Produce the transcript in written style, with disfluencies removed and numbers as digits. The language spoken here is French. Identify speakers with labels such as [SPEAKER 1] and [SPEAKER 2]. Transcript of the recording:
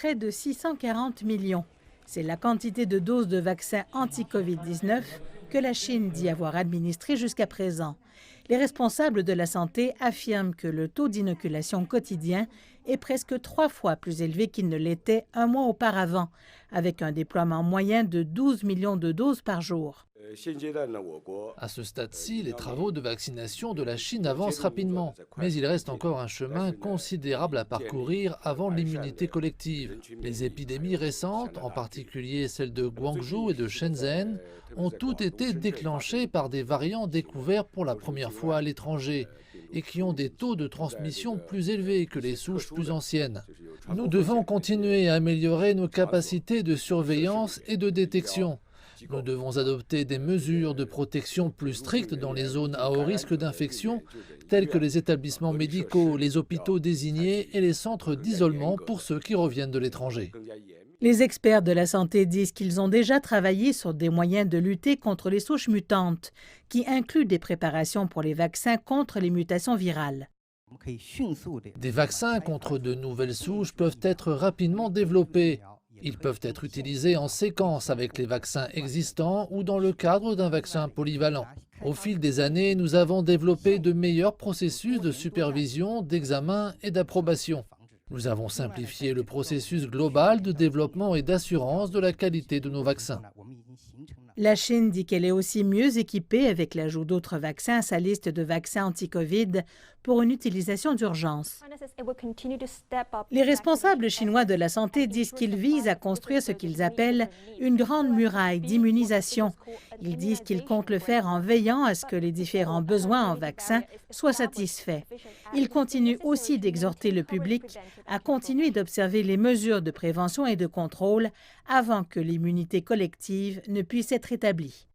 [SPEAKER 1] près de 640 millions. C'est la quantité de doses de vaccins anti-Covid-19 que la Chine dit avoir administré jusqu'à présent. Les responsables de la santé affirment que le taux d'inoculation quotidien est presque 3 fois plus élevé qu'il ne l'était un mois auparavant, avec un déploiement moyen de 12 millions de doses par jour.
[SPEAKER 2] À ce stade-ci, les travaux de vaccination de la Chine avancent rapidement, mais il reste encore un chemin considérable à parcourir avant l'immunité collective. Les épidémies récentes, en particulier celles de Guangzhou et de Shenzhen, ont toutes été déclenchées par des variants découverts pour la première fois à l'étranger et qui ont des taux de transmission plus élevés que les souches plus anciennes. Nous devons continuer à améliorer nos capacités de surveillance et de détection. Nous devons adopter des mesures de protection plus strictes dans les zones à haut risque d'infection, telles que les établissements médicaux, les hôpitaux désignés et les centres d'isolement pour ceux qui reviennent de l'étranger.
[SPEAKER 1] Les experts de la santé disent qu'ils ont déjà travaillé sur des moyens de lutter contre les souches mutantes, qui incluent des préparations pour les vaccins contre les mutations virales.
[SPEAKER 2] Des vaccins contre de nouvelles souches peuvent être rapidement développés. Ils peuvent être utilisés en séquence avec les vaccins existants ou dans le cadre d'un vaccin polyvalent. Au fil des années, nous avons développé de meilleurs processus de supervision, d'examen et d'approbation. Nous avons simplifié le processus global de développement et d'assurance de la qualité de nos vaccins.
[SPEAKER 1] La Chine dit qu'elle est aussi mieux équipée avec l'ajout d'autres vaccins à sa liste de vaccins anti-Covid pour une utilisation d'urgence. Les responsables chinois de la santé disent qu'ils visent à construire ce qu'ils appellent une grande muraille d'immunisation. Ils disent qu'ils comptent le faire en veillant à ce que les différents besoins en vaccins soient satisfaits. Ils continuent aussi d'exhorter le public à continuer d'observer les mesures de prévention et de contrôle avant que l'immunité collective ne puisse être établie.